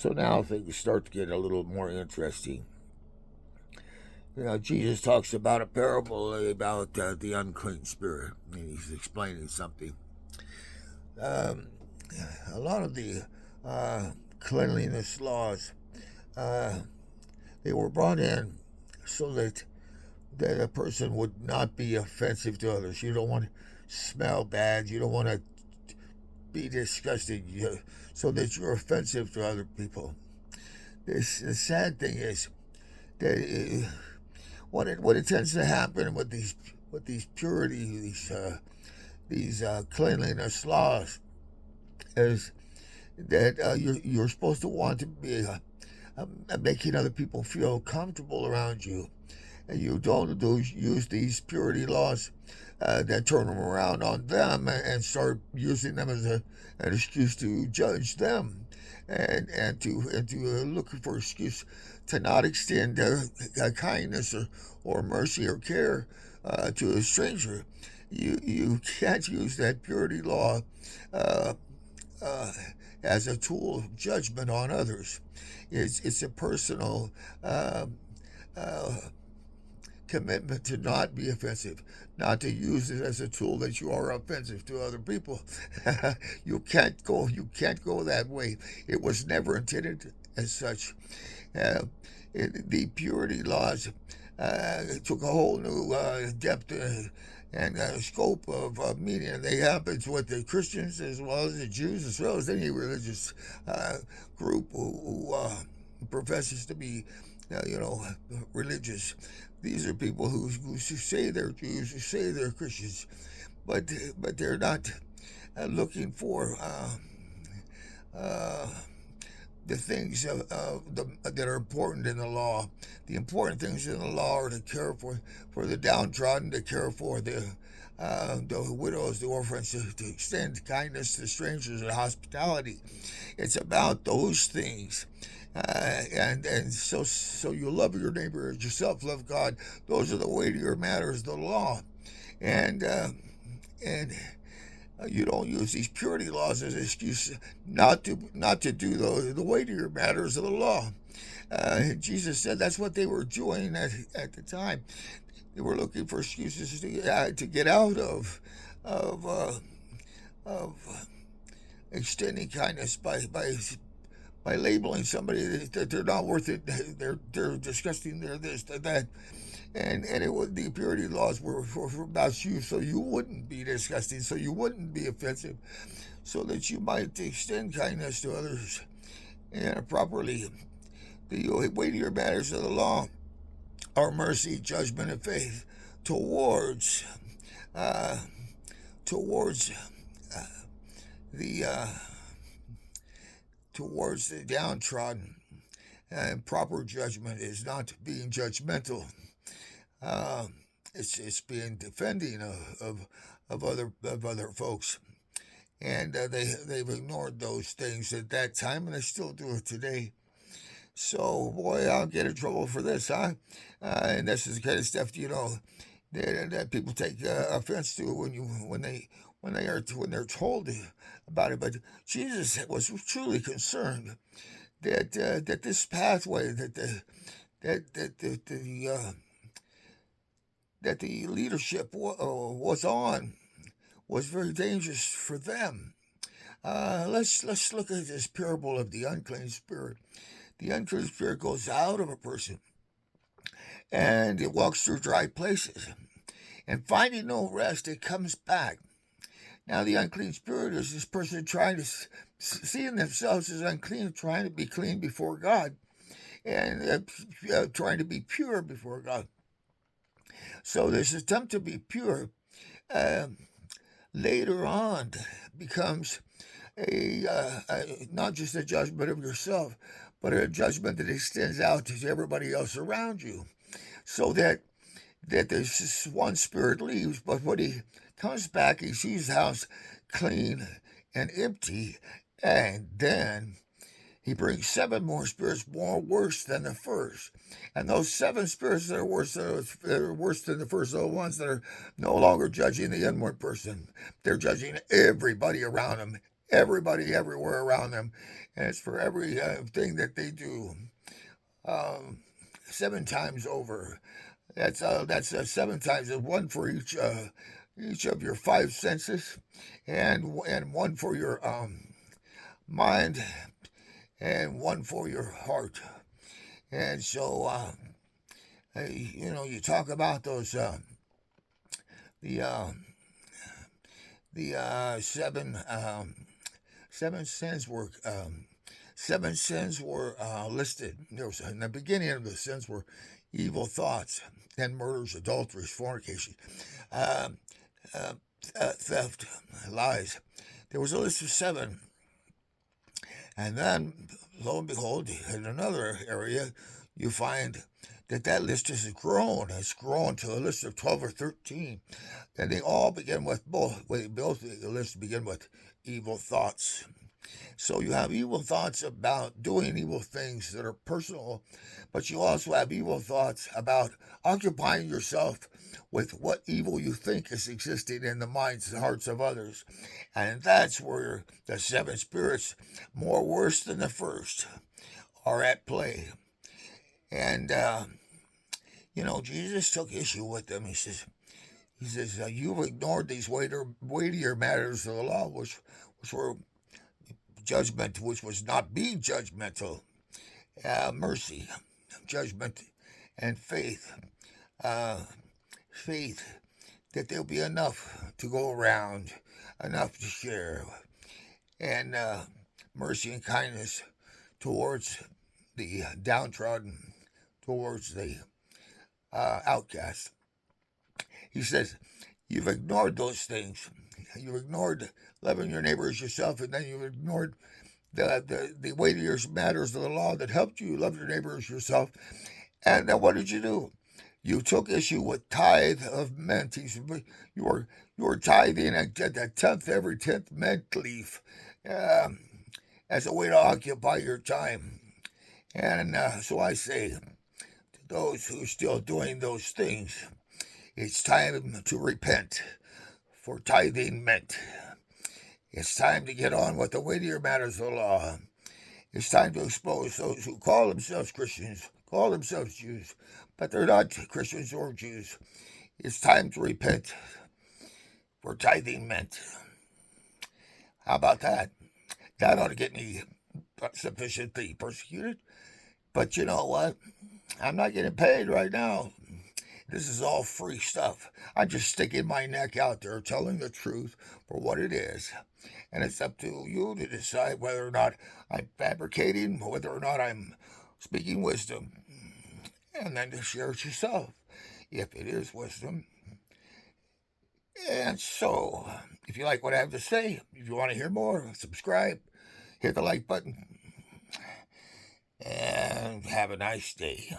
So now things start to get a little more interesting. Jesus talks about a parable about the unclean spirit, and he's explaining something. Um, a lot of the cleanliness laws, uh, they were brought in so that a person would not be offensive to others. You don't want to smell bad. You don't want to be disgusted, so that you're offensive to other people. The sad thing is that what it tends to happen with these purity, these cleanliness laws, is that you're supposed to want to be making other people feel comfortable around you, and you don't use these purity laws that turn them around on them and start using them as an excuse to judge them, and to look for excuse to not extend kindness or mercy or care to a stranger. You can't use that purity law uh, uh, as a tool of judgment on others. It's a personal uh, commitment to not be offensive, not to use it as a tool that you are offensive to other people. You can't go that way. It was never intended as such. Uh, the purity laws took a whole new depth and scope of meaning. They happens with the Christians as well as the Jews, as well as any religious group who professes to be, religious. These are people who say they're Jews, who say they're Christians, but they're not looking for uh, the things that are important in the law. The important things in the law are to care for the downtrodden, to care for the widows, the orphans, to extend kindness to strangers and hospitality. It's about those things. And so you love your neighbor as yourself, love God. Those are the weightier matters of the law. And you don't use these purity laws as an excuse not to do the weightier matters of the law. Jesus said that's what they were doing at the time. They were looking for excuses to get out of extending kindness by labeling somebody that they're not worth it. They're disgusting. They're this, they're that. And the purity laws were about you, so you wouldn't be disgusting, so you wouldn't be offensive, so that you might extend kindness to others and properly. The weightier matters of the law are mercy, judgment, and faith towards uh, towards the towards the downtrodden. And proper judgment is not being judgmental. Uh, it's being defending of other folks, and they've ignored those things at that time, and they still do it today. So boy, I'll get in trouble for this, huh? And this is the kind of stuff that people take offense to when they're told about it. But Jesus was truly concerned that this pathway that the leadership was on was very dangerous for them. Let's look at this parable of the unclean spirit. The unclean spirit goes out of a person and it walks through dry places, and finding no rest, it comes back. Now the unclean spirit is this person trying to seeing themselves as unclean, trying to be clean before God, and trying to be pure before God. So this attempt to be pure later on becomes not just a judgment of yourself, but a judgment that extends out to everybody else around you. So that this one spirit leaves, but when he comes back, he sees the house clean and empty, and then he brings 7 more spirits more worse than the first. And those 7 spirits that are worse than the first are the ones that are no longer judging the inward person. They're judging everybody around them, everybody everywhere around them, and it's for every thing that they do, um, 7 times over. That's 7 times. One for each of your five senses, and one for your mind, and one for your heart. And so, you talk about those the seven seven sins were listed. There was, in the beginning of the sins were evil thoughts, and murders, adulteries, fornication, um, theft, lies. There was a list of 7, and then lo and behold, in another area, you find that list has grown. It's grown to a list of 12 or 13, and they all begin with both. Both the lists begin with evil thoughts. So you have evil thoughts about doing evil things that are personal, but you also have evil thoughts about occupying yourself with what evil you think is existing in the minds and hearts of others. And that's where the 7 spirits, more worse than the first, are at play. And, Jesus took issue with them. He says, you've ignored these weightier matters of the law, which were judgment, which was not being judgmental, mercy, judgment, and faith. Faith that there'll be enough to go around, enough to share, and mercy and kindness towards the downtrodden, towards the outcast. He says, you've ignored those things. You've ignored loving your neighbor as yourself, and then you've ignored the weightier matters of the law that helped you love your neighbor as yourself. And then what did you do? You took issue with tithe of mint. You were tithing a 10th, every 10th mint leaf, as a way to occupy your time. And so I say to those who are still doing those things, it's time to repent for tithing mint. It's time to get on with the weightier matters of the law. It's time to expose those who call themselves Christians, call themselves Jews, but they're not Christians or Jews. It's time to repent for tithing mint. How about that? That ought to get me sufficiently persecuted. But you know what? I'm not getting paid right now. This is all free stuff. I'm just sticking my neck out there, telling the truth for what it is. And it's up to you to decide whether or not I'm fabricating, whether or not I'm speaking wisdom. And then to share it yourself, if it is wisdom. And so, if you like what I have to say, if you want to hear more, subscribe, hit the like button, and have a nice day.